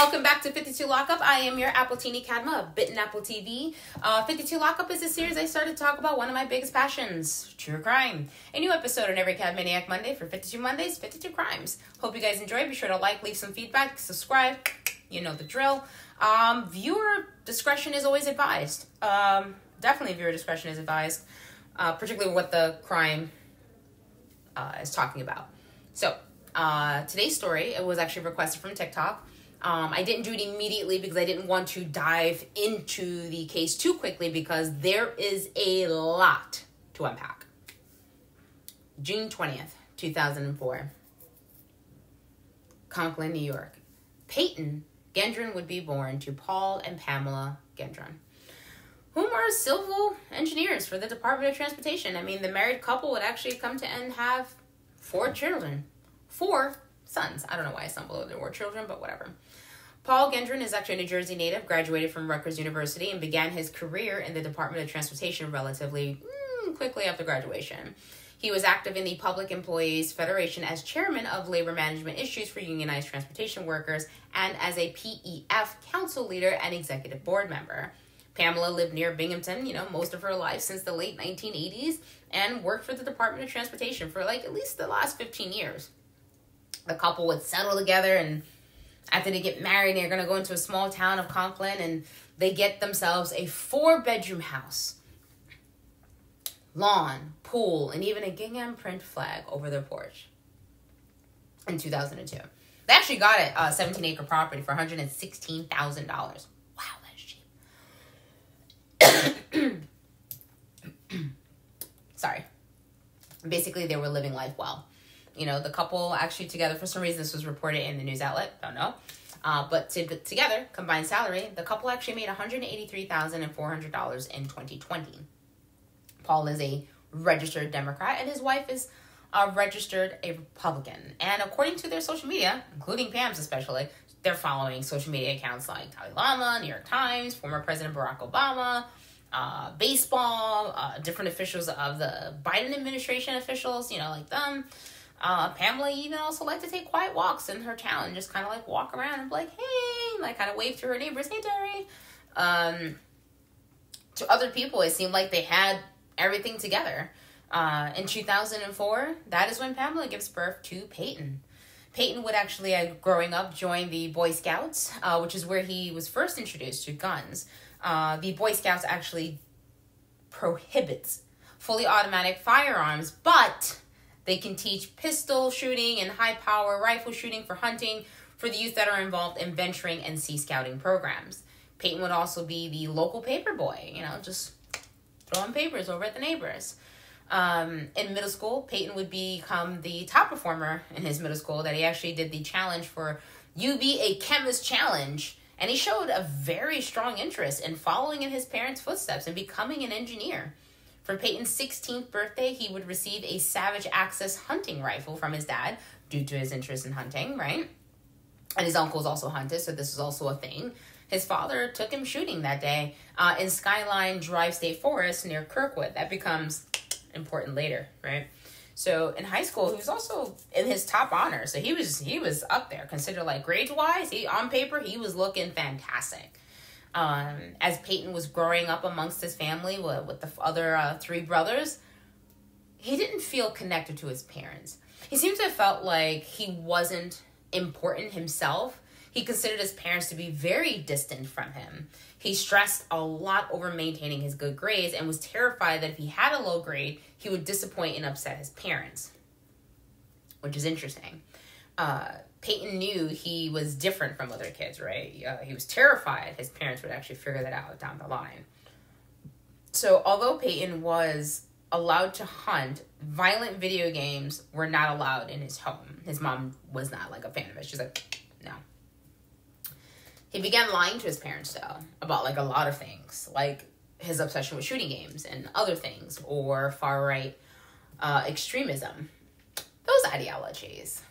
Welcome back to 52 Lockup. I am your Appletini Cadma of Bitten Apple TV. 52 Lockup is a series I started to talk about one of my biggest passions, true crime. A new episode on every Cad Maniac Monday for 52 Mondays, 52 Crimes. Hope you guys enjoy. Be sure to like, leave some feedback, subscribe. You know the drill. Viewer discretion is always advised. Definitely viewer discretion is advised, particularly what the crime is talking about. So, today's story, it was actually requested from TikTok. I didn't do it immediately because I didn't want to dive into the case too quickly because there is a lot to unpack. June 20th, 2004. Conklin, New York. Peyton Gendron would be born to Paul and Pamela Gendron, whom are civil engineers for the Department of Transportation. I mean, the married couple would actually come to and have 4 children. 4 sons. I don't know why I stumbled over the word children, but whatever. Paul Gendron is actually a New Jersey native, graduated from Rutgers University, and began his career in the Department of Transportation relatively quickly after graduation. He was active in the Public Employees Federation as chairman of labor management issues for unionized transportation workers and as a PEF council leader and executive board member. Pamela lived near Binghamton, most of her life since the late 1980s and worked for the Department of Transportation for at least the last 15 years. The couple would settle together, and after they get married, they're going to go into a small town of Conklin, and they get themselves a 4-bedroom house. Lawn, pool, and even a gingham print flag over their porch in 2002. They actually got it, a 17-acre property for $116,000. Wow, that's cheap. Sorry. Basically, they were living life well. The couple actually together, for some reason this was reported in the news outlet, don't know. But together, combined salary, the couple actually made $183,400 in 2020. Paul is a registered Democrat and his wife is registered a Republican. And according to their social media, including Pam's especially, they're following social media accounts like Dalai Lama, New York Times, former President Barack Obama, baseball, different officials of the Biden administration officials, like them. Pamela even also liked to take quiet walks in her town and just kind of walk around and be like, hey, kind of wave to her neighbors, hey, Terry. To other people, it seemed like they had everything together. In 2004, that is when Pamela gives birth to Peyton. Peyton would actually, growing up, join the Boy Scouts, which is where he was first introduced to guns. The Boy Scouts actually prohibits fully automatic firearms, but they can teach pistol shooting and high-power rifle shooting for hunting for the youth that are involved in venturing and sea scouting programs. Peyton would also be the local paper boy, just throwing papers over at the neighbors. In middle school, Peyton would become the top performer in his middle school, that he actually did the challenge for You Be a Chemist Challenge, and he showed a very strong interest in following in his parents' footsteps and becoming an engineer. For Peyton's 16th birthday, he would receive a Savage Access hunting rifle from his dad due to his interest in hunting, right? And his uncles also hunted, so this is also a thing. His father took him shooting that day in Skyline Drive State Forest near Kirkwood. That becomes important later, right? So in high school, he was also in his top honor. So he was up there, considered grades-wise. On paper, he was looking fantastic. As Peyton was growing up amongst his family with the other 3 brothers, he didn't feel connected to his parents. He seems to have felt like he wasn't important himself. He considered his parents to be very distant from him. He stressed a lot over maintaining his good grades and was terrified that if he had a low grade, he would disappoint and upset his parents, which is interesting. Peyton knew he was different from other kids, right? He was terrified his parents would actually figure that out down the line. So although Peyton was allowed to hunt, violent video games were not allowed in his home. His mom was not a fan of it. She's like, no. He began lying to his parents, though, about a lot of things, like his obsession with shooting games and other things, or far-right extremism. Those ideologies.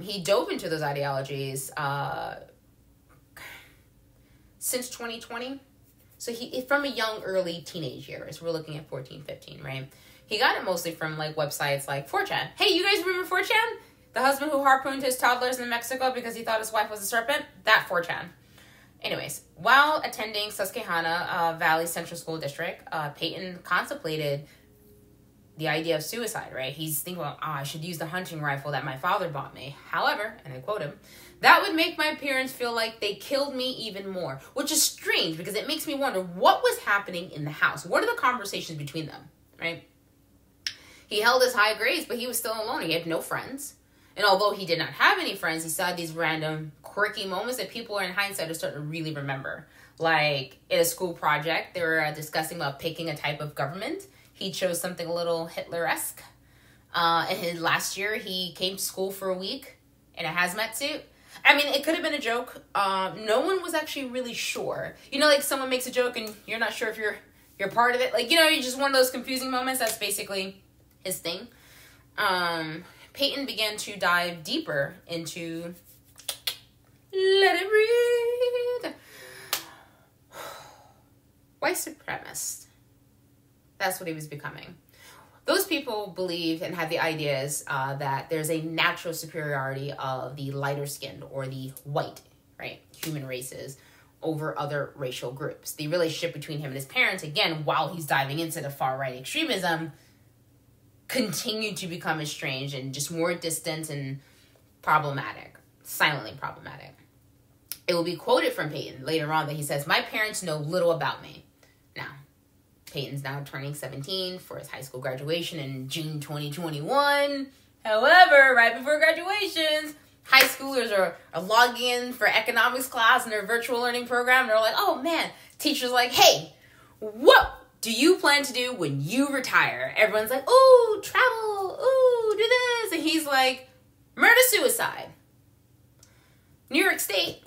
He dove into those ideologies since 2020. So he from a young, early teenage years. We're looking at 14, 15, right? He got it mostly from websites like 4chan. Hey, you guys remember 4chan? The husband who harpooned his toddlers in Mexico because he thought his wife was a serpent, that 4chan. Anyways, while attending Susquehanna Valley Central School District, Peyton contemplated the idea of suicide, right? He's thinking, well, I should use the hunting rifle that my father bought me. However, and I quote him, that would make my parents feel like they killed me even more, which is strange because it makes me wonder what was happening in the house. What are the conversations between them, right? He held his high grades, but he was still alone. He had no friends. And although he did not have any friends, he saw these random quirky moments that people in hindsight are starting to really remember. Like in a school project, they were discussing about picking a type of government. He chose something a little Hitler-esque. In his last year, he came to school for a week in a hazmat suit. I mean, it could have been a joke. No one was actually really sure. You know, like someone makes a joke and you're not sure if you're part of it. Like, you know, you're just one of those confusing moments. That's basically his thing. Peyton began to dive deeper into let it breathe. White supremacist. That's what he was becoming. Those people believed and had the ideas that there's a natural superiority of the lighter skinned or the white, right, human races over other racial groups. The relationship between him and his parents, again, while he's diving into the far right extremism, continued to become estranged and just more distant and problematic, silently problematic. It will be quoted from Peyton later on that he says, my parents know little about me. Now, Peyton's now turning 17 for his high school graduation in June 2021. However, right before graduation, high schoolers are logging in for economics class in their virtual learning program. They're like, oh man, teacher's like, hey, what do you plan to do when you retire? Everyone's like, ooh, travel, ooh, do this. And he's like, murder-suicide. New York State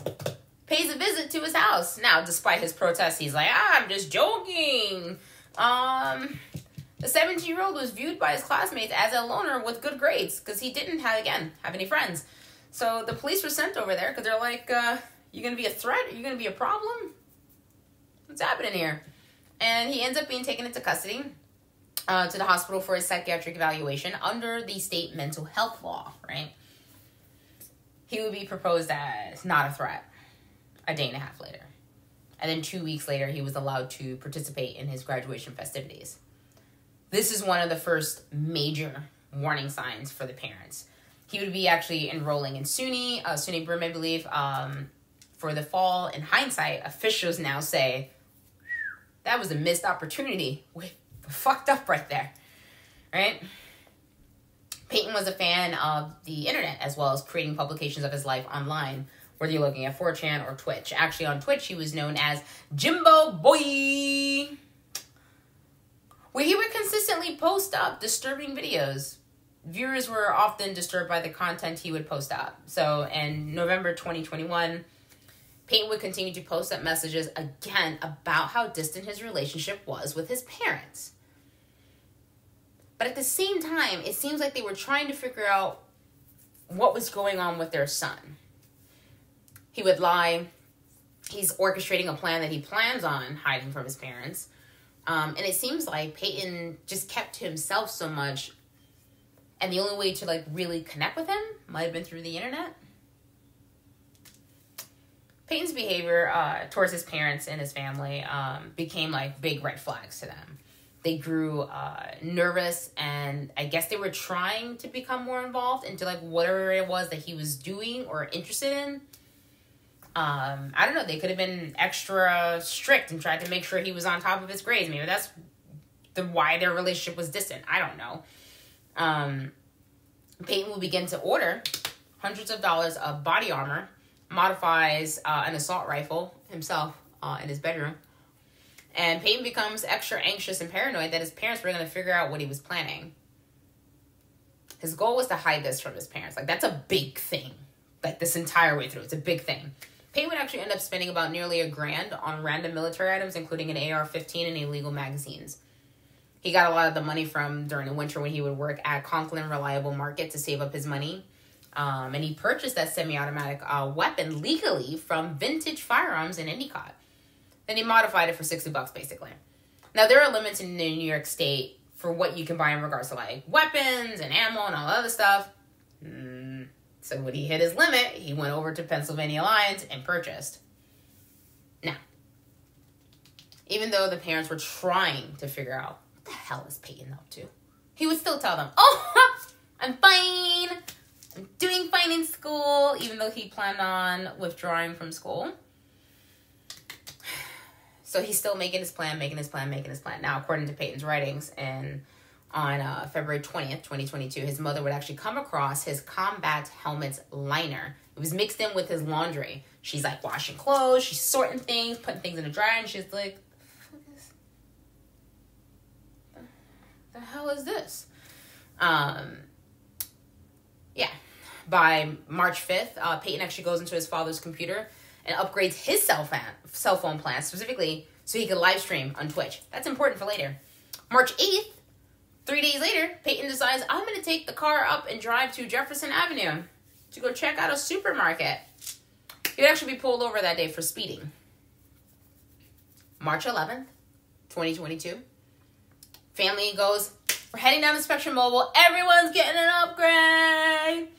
pays a visit to his house. Now, despite his protests, he's like, I'm just joking. The 17-year-old was viewed by his classmates as a loner with good grades because he didn't have any friends. So the police were sent over there because they're like, you going to be a threat? Are you going to be a problem? What's happening here? And he ends up being taken into custody to the hospital for his psychiatric evaluation under the state mental health law, right? He would be proposed as not a threat a day and a half later. And then 2 weeks later, he was allowed to participate in his graduation festivities. This is one of the first major warning signs for the parents. He would be actually enrolling in SUNY Brim, I believe, for the fall. In hindsight, officials now say, that was a missed opportunity. We fucked up right there, right? Peyton was a fan of the internet as well as creating publications of his life online, whether you're looking at 4chan or Twitch. Actually, on Twitch, he was known as Jimbo Boy, where he would consistently post up disturbing videos. Viewers were often disturbed by the content he would post up. So in November 2021, Peyton would continue to post up messages again about how distant his relationship was with his parents. But at the same time, it seems like they were trying to figure out what was going on with their son. He would lie. He's orchestrating a plan that he plans on hiding from his parents. And it seems like Peyton just kept to himself so much. And the only way to really connect with him might have been through the internet. Peyton's behavior towards his parents and his family became big red flags to them. They grew nervous, and I guess they were trying to become more involved into whatever it was that he was doing or interested in. I don't know. They could have been extra strict and tried to make sure he was on top of his grades. Maybe that's why their relationship was distant. I don't know. Peyton will begin to order hundreds of dollars of body armor, modifies an assault rifle himself in his bedroom. And Peyton becomes extra anxious and paranoid that his parents were going to figure out what he was planning. His goal was to hide this from his parents. That's a big thing. This entire way through. It's a big thing. Peyton would actually end up spending about nearly $1,000 on random military items, including an AR-15 and illegal magazines. He got a lot of the money from during the winter when he would work at Conklin Reliable Market to save up his money. And he purchased that semi-automatic weapon legally from Vintage Firearms in Endicott. Then he modified it for $60, basically. Now, there are limits in New York State for what you can buy in regards to weapons and ammo and all that other stuff. So when he hit his limit, he went over to Pennsylvania Alliance and purchased. Now, even though the parents were trying to figure out what the hell is Peyton up to, he would still tell them, oh, I'm fine. I'm doing fine in school, even though he planned on withdrawing from school. So he's still making his plan. Now, according to Peyton's writings, and on February 20th, 2022, his mother would actually come across his combat helmet's liner. It was mixed in with his laundry. She's like washing clothes, she's sorting things, putting things in the dryer, and she's like, the hell is this? Yeah. By March 5th, Peyton actually goes into his father's computer and upgrades his cell phone plan, specifically so he could live stream on Twitch. That's important for later. March 8th, 3 days later, Peyton decides, I'm going to take the car up and drive to Jefferson Avenue to go check out a supermarket. He would actually be pulled over that day for speeding. March 11th, 2022, family goes, we're heading down to Spectrum Mobile. Everyone's getting an upgrade.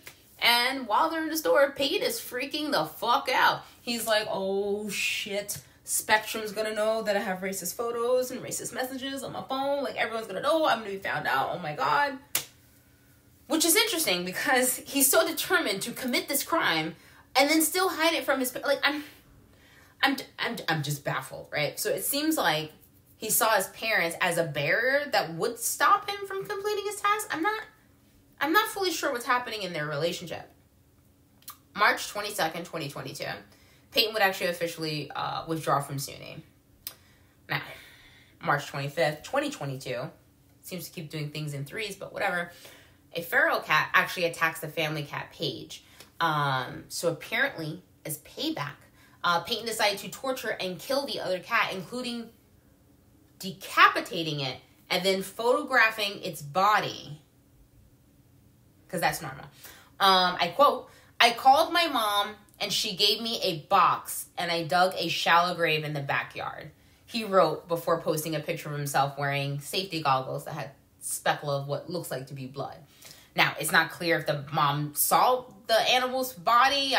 And while they're in the store, Peyton is freaking the fuck out. He's like, oh shit, Spectrum's gonna know that I have racist photos and racist messages on my phone. Like, everyone's gonna know. I'm gonna be found out. Oh my God. Which is interesting because he's so determined to commit this crime and then still hide it from his, like, I'm just baffled, right? So it seems like he saw his parents as a barrier that would stop him from completing his task. I'm not fully sure what's happening in their relationship. March 22nd, 2022, Peyton would actually officially withdraw from SUNY. Now, March 25th, 2022, seems to keep doing things in threes, but whatever. A feral cat actually attacks the family cat, Paige. So apparently, as payback, Peyton decided to torture and kill the other cat, including decapitating it and then photographing its body. Because that's normal. I quote, I called my mom and she gave me a box and I dug a shallow grave in the backyard. He wrote before posting a picture of himself wearing safety goggles that had a speckle of what looks like to be blood. Now, it's not clear if the mom saw the animal's body.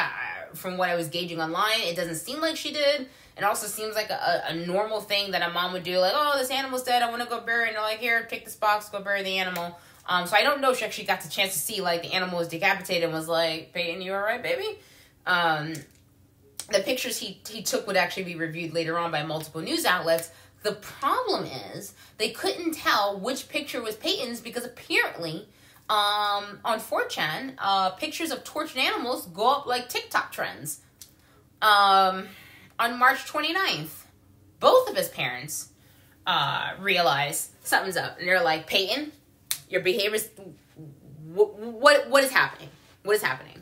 From what I was gauging online, it doesn't seem like she did. It also seems like a normal thing that a mom would do. Like, oh, this animal's dead. I want to go bury it. And they're like, here, take this box, go bury the animal. So I don't know if she actually got the chance to see, like, the animal was decapitated and was like, Peyton, you all right, baby? The pictures he took would actually be reviewed later on by multiple news outlets. The problem is they couldn't tell which picture was Peyton's because apparently on 4chan, pictures of tortured animals go up like TikTok trends. On March 29th, both of his parents realize something's up. And they're like, Peyton, your behavior is... What is happening? What is happening?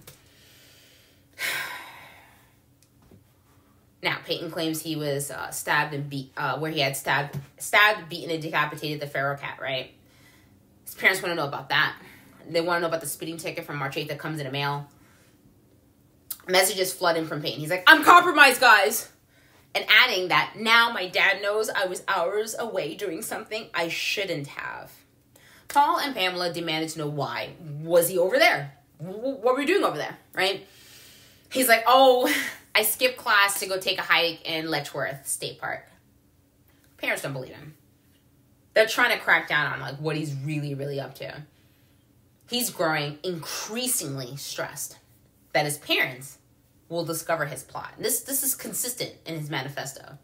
Now, Peyton claims he was stabbed and beat, where he had stabbed, beaten, and decapitated the feral cat, right? His parents want to know about that. They want to know about the speeding ticket from March 8th that comes in the mail. Messages flooding from Peyton. He's like, I'm compromised, guys. And adding that, now my dad knows I was hours away doing something I shouldn't have. Paul and Pamela demanded to know why. Was he over there? What were you doing over there, right? He's like, oh, I skipped class to go take a hike in Letchworth State Park. Parents don't believe him. They're trying to crack down on like what he's really, really up to. He's growing increasingly stressed that his parents will discover his plot. And this is consistent in his manifesto.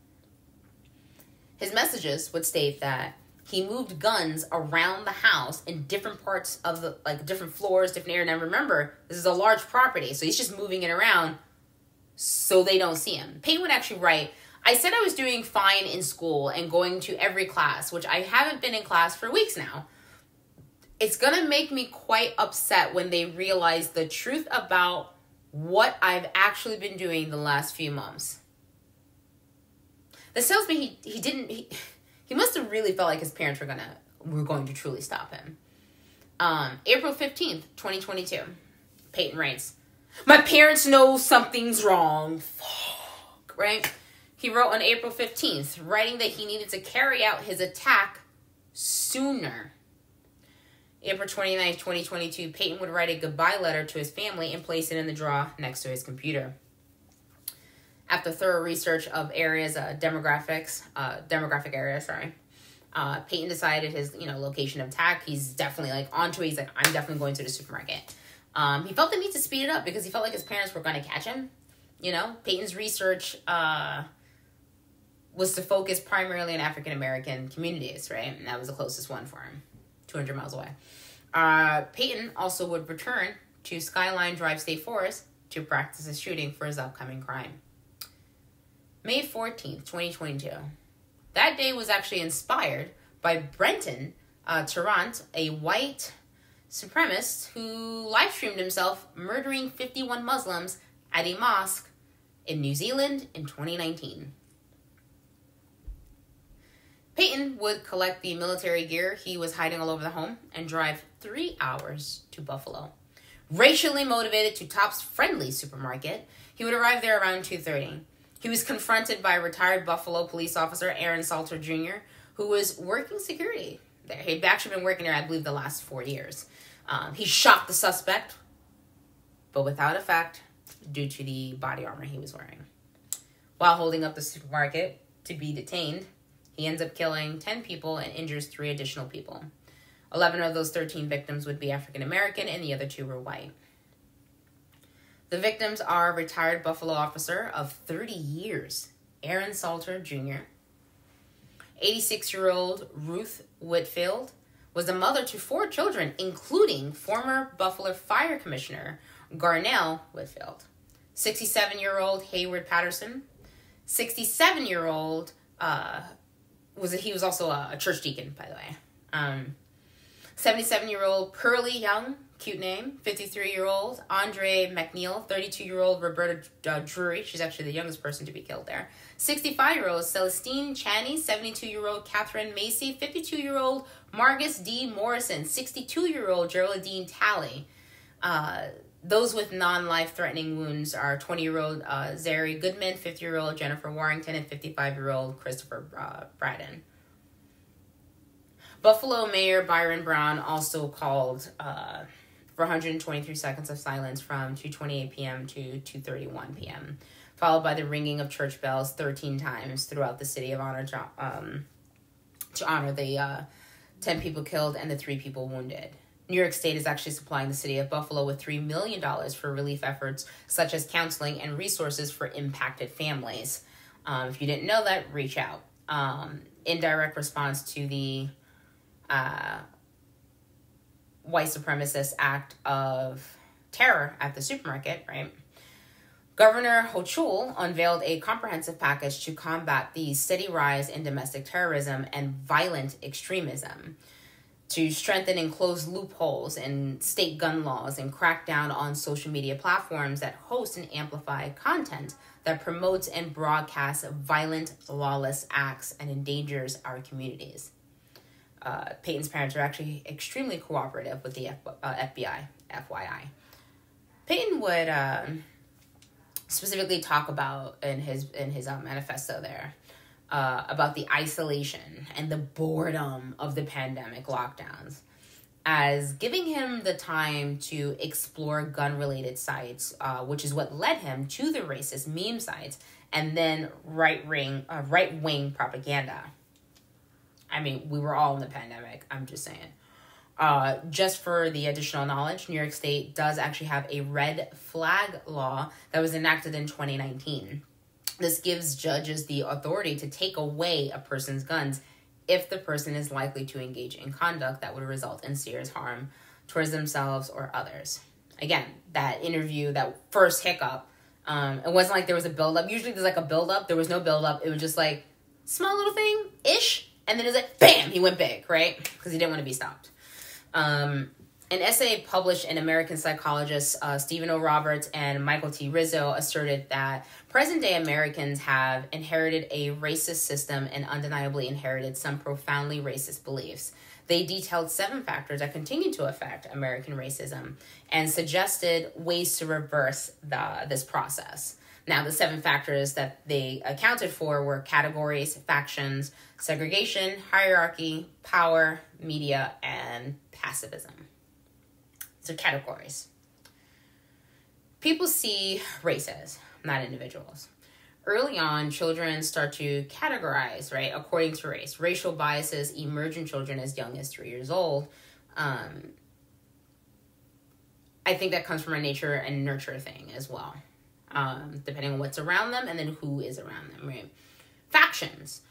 His messages would state that he moved guns around the house in different parts of the, like different floors, different areas. And remember, this is a large property, so he's just moving it around so they don't see him. Payne would actually write, I said I was doing fine in school and going to every class, which I haven't been in class for weeks now. It's going to make me quite upset when they realize the truth about what I've actually been doing the last few months. This tells me he must have really felt like his parents were going to truly stop him. April 15th, 2022. Peyton writes, my parents know something's wrong. Fuck, right? He wrote on April 15th, writing that he needed to carry out his attack sooner. April 29th, 2022, Peyton would write a goodbye letter to his family and place it in the drawer next to his computer. After thorough research of demographic areas, Peyton decided his, location of attack. He's definitely like onto it. He's like, I'm definitely going to the supermarket. He felt the need to speed it up because he felt like his parents were going to catch him. Peyton's research was to focus primarily on African American communities, right? And that was the closest one for him, 200 miles away. Peyton also would return to Skyline Drive State Forest to practice his shooting for his upcoming crime. May 14th, 2022. That day was actually inspired by Brenton Tarrant, a white supremacist who live-streamed himself murdering 51 Muslims at a mosque in New Zealand in 2019. Peyton would collect the military gear he was hiding all over the home and drive 3 hours to Buffalo. Racially motivated to Tops Friendly supermarket, he would arrive there around 2:30. He was confronted by retired Buffalo police officer Aaron Salter Jr., who was working security there. He'd actually been working there, I believe, the last 4 years. He shot the suspect, but without effect due to the body armor he was wearing. While holding up the supermarket to be detained, he ends up killing 10 people and injures 3 additional people. 11 of those 13 victims would be African American, and the other 2 were white. The victims are retired Buffalo officer of 30 years, Aaron Salter Jr., 86-year-old Ruth Whitfield, was the mother to 4 children, including former Buffalo Fire Commissioner Garnell Whitfield, 67-year-old Hayward Patterson, 67-year-old, he was also a church deacon, by the way, 77-year-old Pearlie Young, cute name, 53-year-old Andre McNeil, 32-year-old Roberta Drury, she's actually the youngest person to be killed there, 65-year-old Celestine Chaney, 72-year-old Catherine Macy, 52-year-old Margus D. Morrison, 62-year-old Geraldine Talley. Those with non-life-threatening wounds are 20-year-old Zary Goodman, 50-year-old Jennifer Warrington, and 55-year-old Christopher Braden. Buffalo Mayor Byron Brown also called for 123 seconds of silence from 2:28 p.m. to 2:31 p.m., followed by the ringing of church bells 13 times throughout the city of honor to honor the 10 people killed and the 3 people wounded. New York State is actually supplying the city of Buffalo with $3 million for relief efforts such as counseling and resources for impacted families. If you didn't know that, reach out. In direct response to the white supremacist act of terror at the supermarket, right? Governor Hochul unveiled a comprehensive package to combat the steady rise in domestic terrorism and violent extremism, to strengthen and close loopholes in state gun laws and crack down on social media platforms that host and amplify content that promotes and broadcasts violent, lawless acts and endangers our communities. Peyton's parents are actually extremely cooperative with the FBI, FYI. Peyton would specifically talk about in his manifesto there about the isolation and the boredom of the pandemic lockdowns as giving him the time to explore gun-related sites, which is what led him to the racist meme sites and then right-wing propaganda. I mean, we were all in the pandemic, I'm just saying. Just for the additional knowledge, New York State does actually have a red flag law that was enacted in 2019. This gives judges the authority to take away a person's guns if the person is likely to engage in conduct that would result in serious harm towards themselves or others. Again, that interview, that first hiccup, it wasn't like there was a buildup. Usually there's like a buildup. There was no buildup. It was just like, small little thing-ish. And then it was like, bam, he went big, right? Because he didn't want to be stopped. An essay published in American psychologists Stephen O. Roberts and Michael T. Rizzo asserted that present-day Americans have inherited a racist system and undeniably inherited some profoundly racist beliefs They detailed 7 factors that continue to affect American racism and suggested ways to reverse this process. Now, the 7 factors that they accounted for were categories, factions, segregation, hierarchy, power, media, and passivism. So categories. People see races, not individuals. Early on, children start to categorize, right, according to race. Racial biases emerge in children as young as 3 years old. I think that comes from a nature and nurture thing as well, depending on what's around them and then who is around them, right? Factions.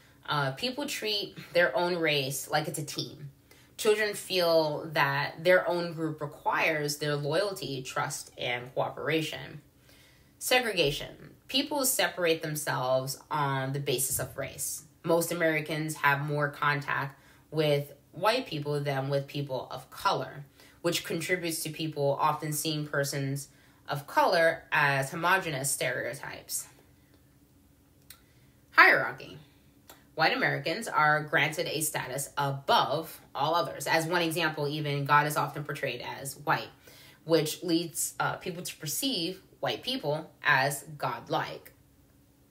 People treat their own race like it's a team. Children feel that their own group requires their loyalty, trust, and cooperation. Segregation. People separate themselves on the basis of race. Most Americans have more contact with white people than with people of color, which contributes to people often seeing persons of color as homogenous stereotypes. Hierarchy. White Americans are granted a status above all others. As one example, even God is often portrayed as white, which leads people to perceive white people as godlike.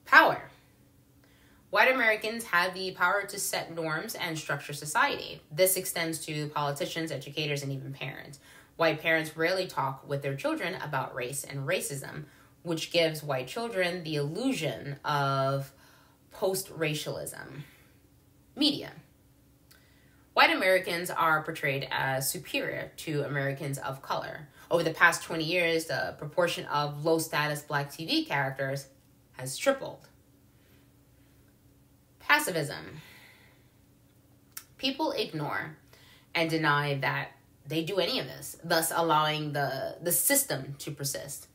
Power. White Americans have the power to set norms and structure society. This extends to politicians, educators, and even parents. White parents rarely talk with their children about race and racism, which gives white children the illusion of post-racialism. Media. White Americans are portrayed as superior to Americans of color. Over the past 20 years, the proportion of low-status Black TV characters has tripled. Passivism. People ignore and deny that they do any of this, thus allowing the system to persist.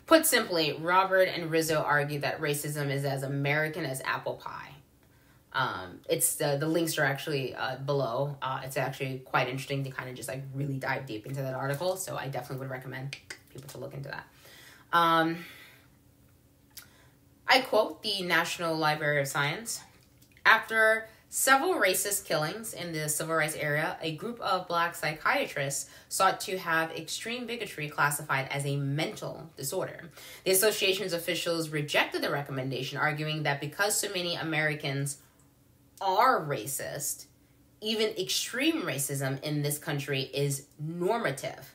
Put simply, Robert and Rizzo argue that racism is as American as apple pie. It's the links are actually below. It's actually quite interesting to kind of just like really dive deep into that article. So I definitely would recommend people to look into that. I quote the National Library of Science. After several racist killings in the civil rights era, a group of Black psychiatrists sought to have extreme bigotry classified as a mental disorder. The association's officials rejected the recommendation, arguing that because so many Americans are racist, even extreme racism in this country is normative,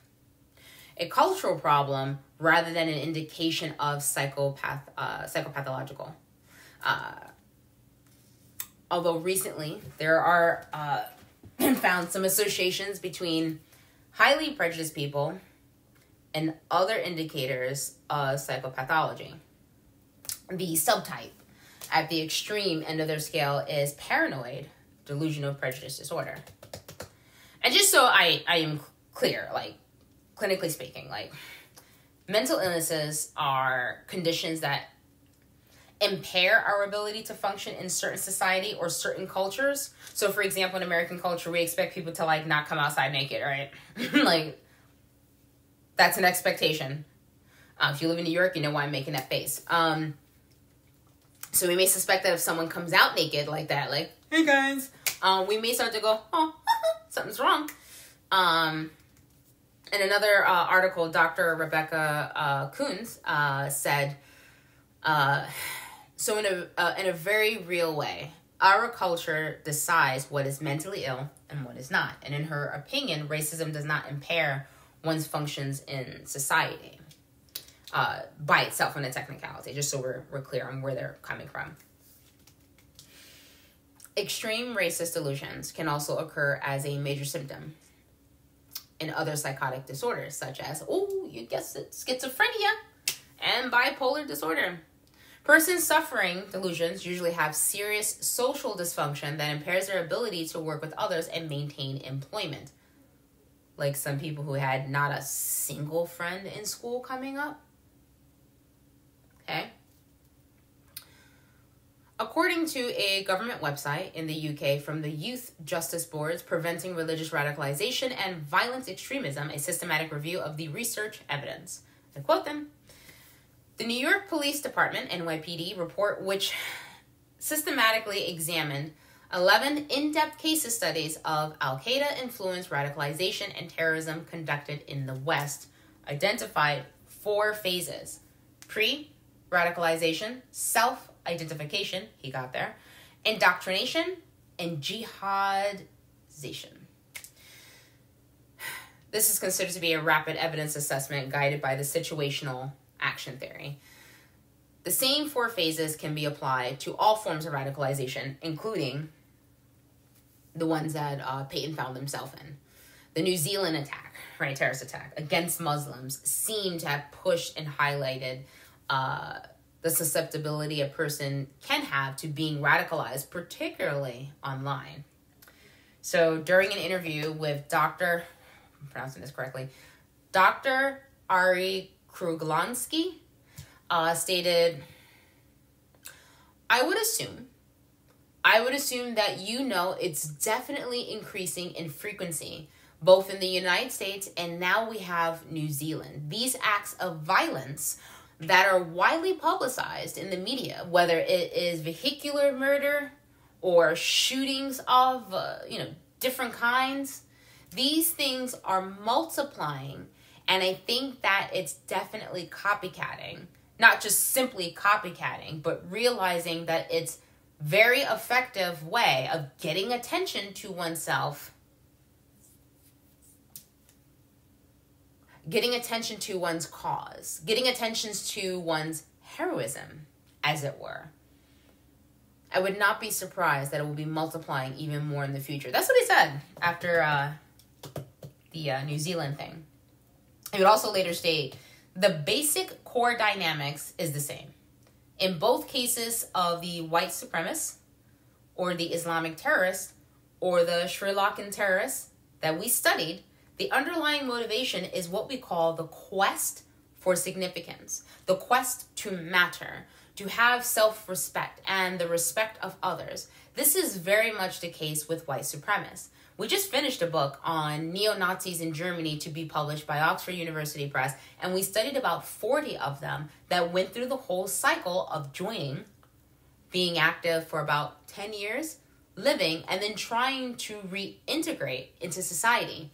a cultural problem rather than an indication of psychopathological. Although recently there are found some associations between highly prejudiced people and other indicators of psychopathology. The subtype at the extreme end of their scale is paranoid delusional prejudice disorder. And just so I am clear, like clinically speaking, like mental illnesses are conditions that impair our ability to function in certain society or certain cultures. So for example, in American culture, we expect people to like not come outside naked, right? Like that's an expectation. If you live in New York, you know why I'm making that face. So we may suspect that if someone comes out naked like that, like, hey guys, we may start to go, oh, something's wrong. In another article, Dr. Rebecca Coons said, so in a very real way, our culture decides what is mentally ill and what is not. And in her opinion, racism does not impair one's functions in society by itself in a technicality, just so we're clear on where they're coming from. Extreme racist delusions can also occur as a major symptom in other psychotic disorders, such as, you guessed it, schizophrenia and bipolar disorder. Persons suffering delusions usually have serious social dysfunction that impairs their ability to work with others and maintain employment. Like some people who had not a single friend in school coming up. Okay. According to a government website in the UK from the Youth Justice Board's Preventing Religious Radicalization and Violent Extremism, a systematic review of the research evidence. I quote them. The New York Police Department, NYPD, report which systematically examined 11 in-depth case studies of Al-Qaeda-influenced radicalization and terrorism conducted in the West identified 4 phases: pre-radicalization, self-identification, he got there, indoctrination, and jihadization. This is considered to be a rapid evidence assessment guided by the situational action theory. The same 4 phases can be applied to all forms of radicalization, including the ones that Peyton found himself in. The New Zealand attack, right, terrorist attack against Muslims, seemed to have pushed and highlighted the susceptibility a person can have to being radicalized, particularly online. So during an interview with Dr. I'm pronouncing this correctly, Dr. Ari Kruglansky stated, I would assume that it's definitely increasing in frequency, both in the United States and now we have New Zealand. These acts of violence that are widely publicized in the media, whether it is vehicular murder or shootings of, different kinds, these things are multiplying, and I think that it's definitely copycatting. Not just simply copycatting, but realizing that it's very effective way of getting attention to oneself, getting attention to one's cause, getting attention to one's heroism, as it were. I would not be surprised that it will be multiplying even more in the future. That's what he said after the New Zealand thing. He would also later state, the basic core dynamics is the same. In both cases of the white supremacist or the Islamic terrorist or the Sri Lankan terrorist that we studied, the underlying motivation is what we call the quest for significance, the quest to matter, to have self-respect and the respect of others. This is very much the case with white supremacists. We just finished a book on neo-Nazis in Germany to be published by Oxford University Press, and we studied about 40 of them that went through the whole cycle of joining, being active for about 10 years, living, and then trying to reintegrate into society.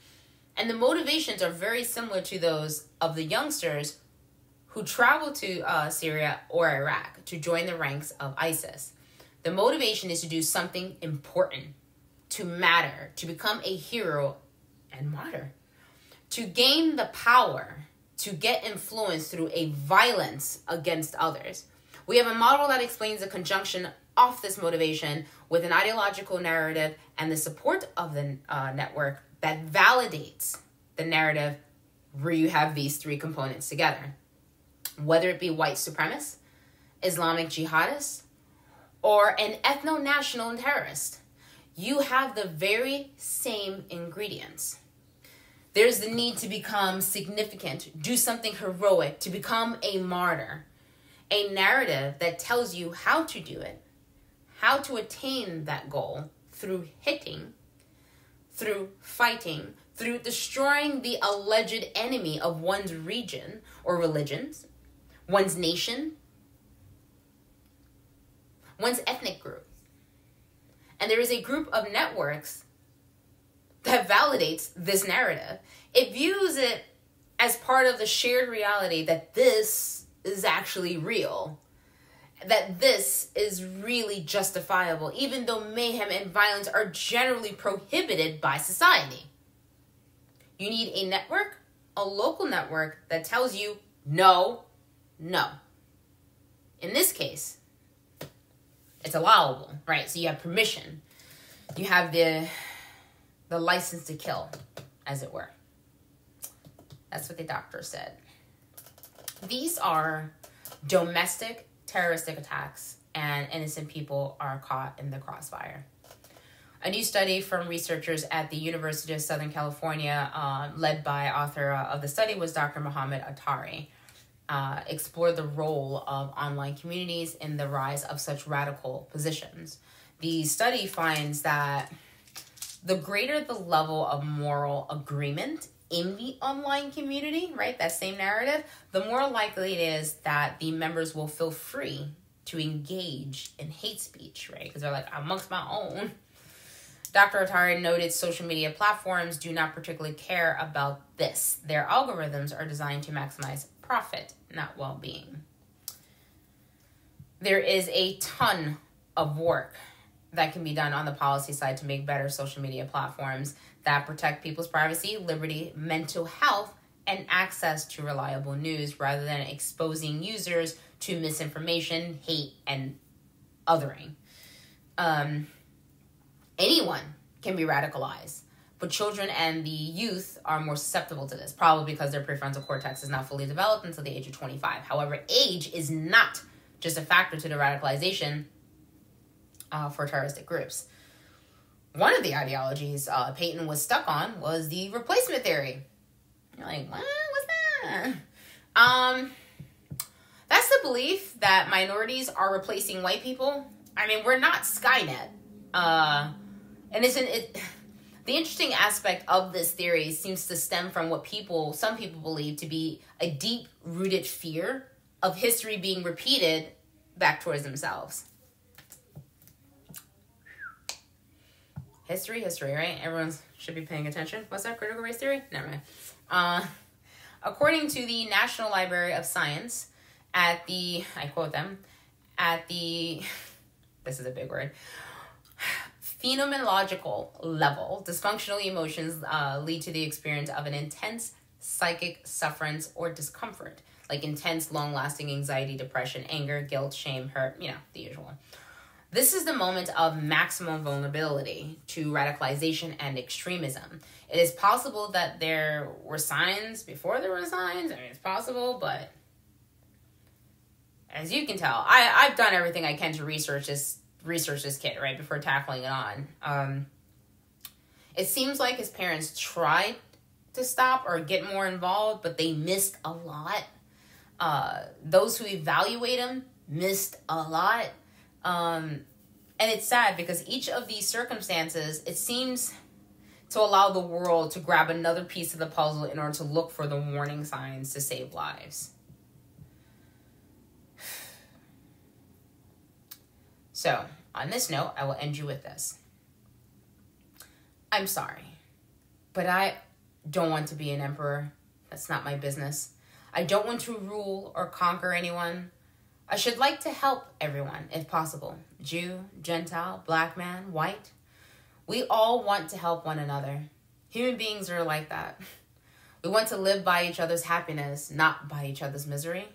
And the motivations are very similar to those of the youngsters who traveled to Syria or Iraq to join the ranks of ISIS. The motivation is to do something important, to matter, to become a hero and martyr, to gain the power, to get influence through a violence against others. We have a model that explains the conjunction of this motivation with an ideological narrative and the support of the network that validates the narrative where you have these 3 components together. Whether it be white supremacists, Islamic jihadists, or an ethno-national terrorist, you have the very same ingredients. There's the need to become significant, do something heroic, to become a martyr. A narrative that tells you how to do it, how to attain that goal through hitting, through fighting, through destroying the alleged enemy of one's region or religions, one's nation, one's ethnic group. And there is a group of networks that validates this narrative. It views it as part of the shared reality that this is actually real, that this is really justifiable, even though mayhem and violence are generally prohibited by society. You need a network, a local network that tells you no, no. In this case, it's allowable, right? So you have permission. You have the license to kill, as it were. That's what the doctor said. These are domestic terroristic attacks, and innocent people are caught in the crossfire. A new study from researchers at the University of Southern California, led by author of the study was Dr. Mohammed Attari, explored the role of online communities in the rise of such radical positions. The study finds that the greater the level of moral agreement in the online community, right, that same narrative, the more likely it is that the members will feel free to engage in hate speech, right? Because they're like, amongst my own, Dr. Atari noted social media platforms do not particularly care about this. Their algorithms are designed to maximize profit, not well-being. There is a ton of work that can be done on the policy side to make better social media platforms that protect people's privacy, liberty, mental health, and access to reliable news rather than exposing users to misinformation, hate, and othering. Anyone can be radicalized, but children and the youth are more susceptible to this, probably because their prefrontal cortex is not fully developed until the age of 25. However, age is not just a factor to the radicalization for terroristic groups. One of the ideologies Peyton was stuck on was the replacement theory. You're like, what? What's that? That's the belief that minorities are replacing white people. I mean, we're not Skynet. And isn't it... The interesting aspect of this theory seems to stem from what some people believe to be a deep-rooted fear of history being repeated back towards themselves. History, right? Everyone should be paying attention. What's that? Critical race theory? Never mind. According to the National Library of Science, I quote them, this is a big word, phenomenological level, dysfunctional emotions lead to the experience of an intense psychic sufferance or discomfort, like intense, long-lasting anxiety, depression, anger, guilt, shame, hurt, the usual. This is the moment of maximum vulnerability to radicalization and extremism. It is possible that there were signs before there were signs. I mean, it's possible, but as you can tell, I've done everything I can to research this kid, right, before tackling it on. It seems like his parents tried to stop or get more involved, but they missed a lot. Those who evaluate him missed a lot. And it's sad because each of these circumstances, it seems to allow the world to grab another piece of the puzzle in order to look for the warning signs to save lives. So, on this note, I will end you with this. I'm sorry, but I don't want to be an emperor. That's not my business. I don't want to rule or conquer anyone. I should like to help everyone, if possible. Jew, Gentile, black man, white. We all want to help one another. Human beings are like that. We want to live by each other's happiness, not by each other's misery.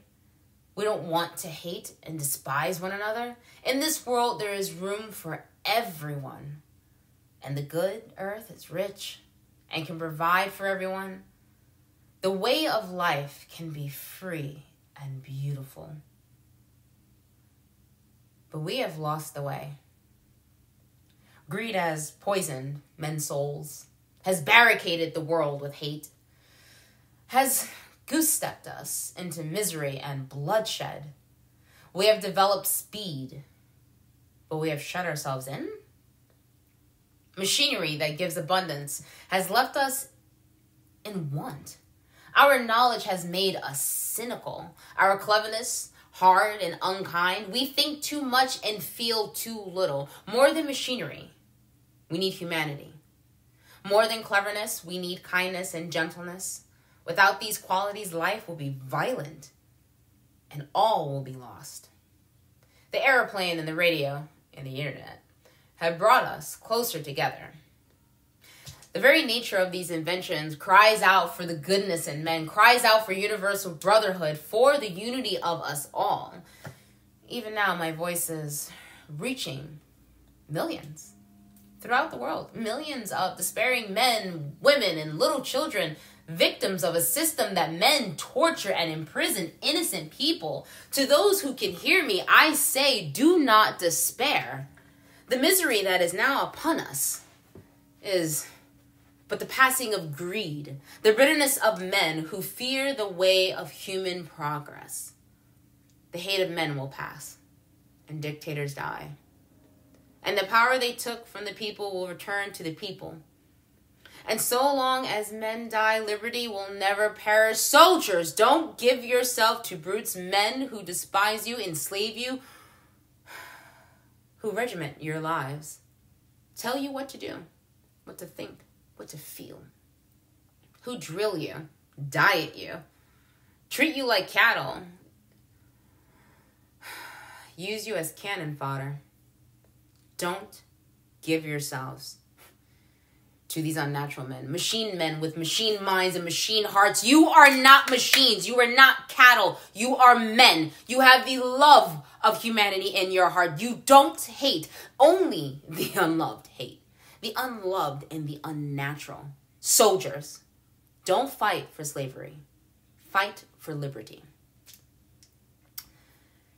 We don't want to hate and despise one another. In this world, there is room for everyone. And the good earth is rich and can provide for everyone. The way of life can be free and beautiful. But we have lost the way. Greed has poisoned men's souls, has barricaded the world with hate, has goose-stepped us into misery and bloodshed. We have developed speed, but we have shut ourselves in. Machinery that gives abundance has left us in want. Our knowledge has made us cynical. Our cleverness, hard and unkind. We think too much and feel too little. More than machinery, we need humanity. More than cleverness, we need kindness and gentleness. Without these qualities, life will be violent and all will be lost. The airplane and the radio and the internet have brought us closer together. The very nature of these inventions cries out for the goodness in men, cries out for universal brotherhood, for the unity of us all. Even now, my voice is reaching millions throughout the world. Millions of despairing men, women, and little children, victims of a system that men torture and imprison innocent people. To those who can hear me, I say, do not despair. The misery that is now upon us is but the passing of greed, the bitterness of men who fear the way of human progress. The hate of men will pass, and dictators die. And the power they took from the people will return to the people. And so long as men die, liberty will never perish. Soldiers, don't give yourself to brutes, men who despise you, enslave you, who regiment your lives, tell you what to do. what to think, what to feel. Who drill you, diet you, treat you like cattle, use you as cannon fodder. Don't give yourselves to these unnatural men with machine minds and machine hearts. You are not machines. You are not cattle. You are men. You have the love of humanity in your heart. You don't hate. Only the unloved hate. The unloved and the unnatural. Soldiers, don't fight for slavery. Fight for liberty.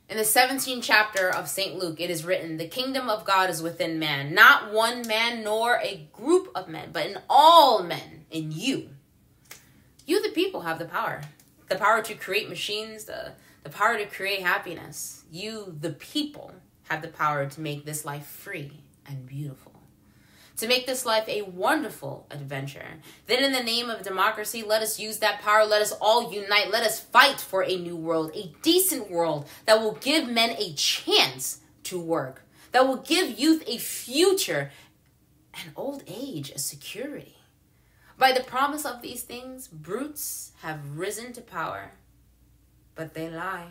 In the 17th chapter of St. Luke, it is written, the kingdom of God is within man, not one man nor a group of men, but in all men, in you. You, the people, have the power. The power to create machines, the power to create happiness. You, the people, have the power to make this life free and beautiful. To make this life a wonderful adventure. Then in the name of democracy, let us use that power. Let us all unite. Let us fight for a new world, a decent world that will give men a chance to work, that will give youth a future and old age a security. By the promise of these things, brutes have risen to power, but they lie.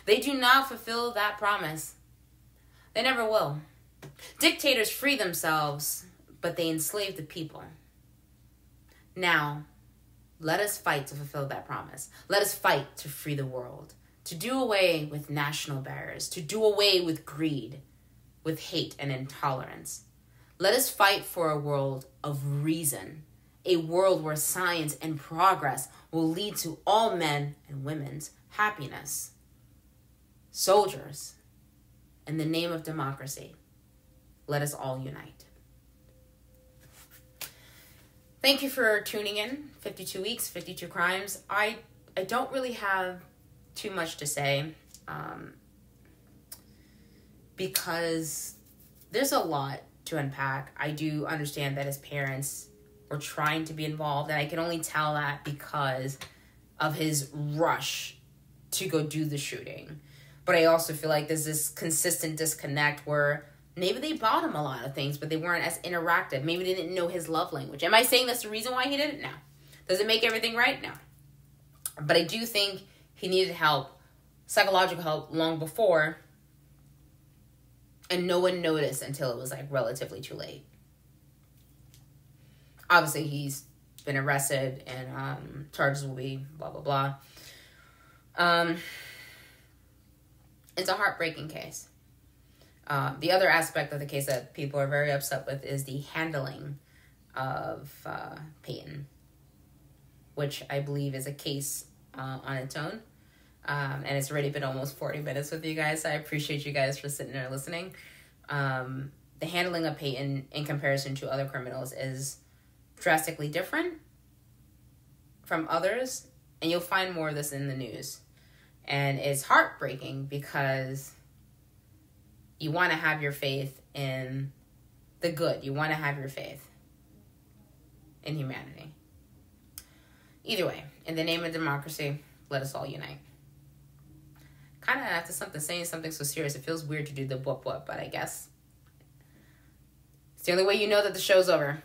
They do not fulfill that promise. They never will. Dictators free themselves, but they enslave the people. Now, let us fight to fulfill that promise. Let us fight to free the world, to do away with national barriers, to do away with greed, with hate and intolerance. Let us fight for a world of reason, a world where science and progress will lead to all men and women's happiness. Soldiers, in the name of democracy, let us all unite. Thank you for tuning in. 52 weeks, 52 crimes. I don't really have too much to say because there's a lot to unpack. I do understand that his parents were trying to be involved, and I can only tell that because of his rush to go do the shooting. But I also feel like there's this consistent disconnect where maybe they bought him a lot of things, but they weren't as interactive. Maybe they didn't know his love language. Am I saying that's the reason why he did it? No. Does it make everything right? No. But I do think he needed help, psychological help, long before, and no one noticed until it was like relatively too late. Obviously, he's been arrested and charges will be blah, blah, blah. It's a heartbreaking case. The other aspect of the case that people are very upset with is the handling of Peyton, which I believe is a case on its own. And it's already been almost 40 minutes with you guys, so I appreciate you guys for sitting there listening. The handling of Peyton in comparison to other criminals is drastically different from others, and you'll find more of this in the news. And it's heartbreaking because you want to have your faith in the good. You want to have your faith in humanity. Either way, in the name of democracy, let us all unite. Kind of after saying something so serious, it feels weird to do the whoop whoop, but I guess it's the only way you know that the show's over.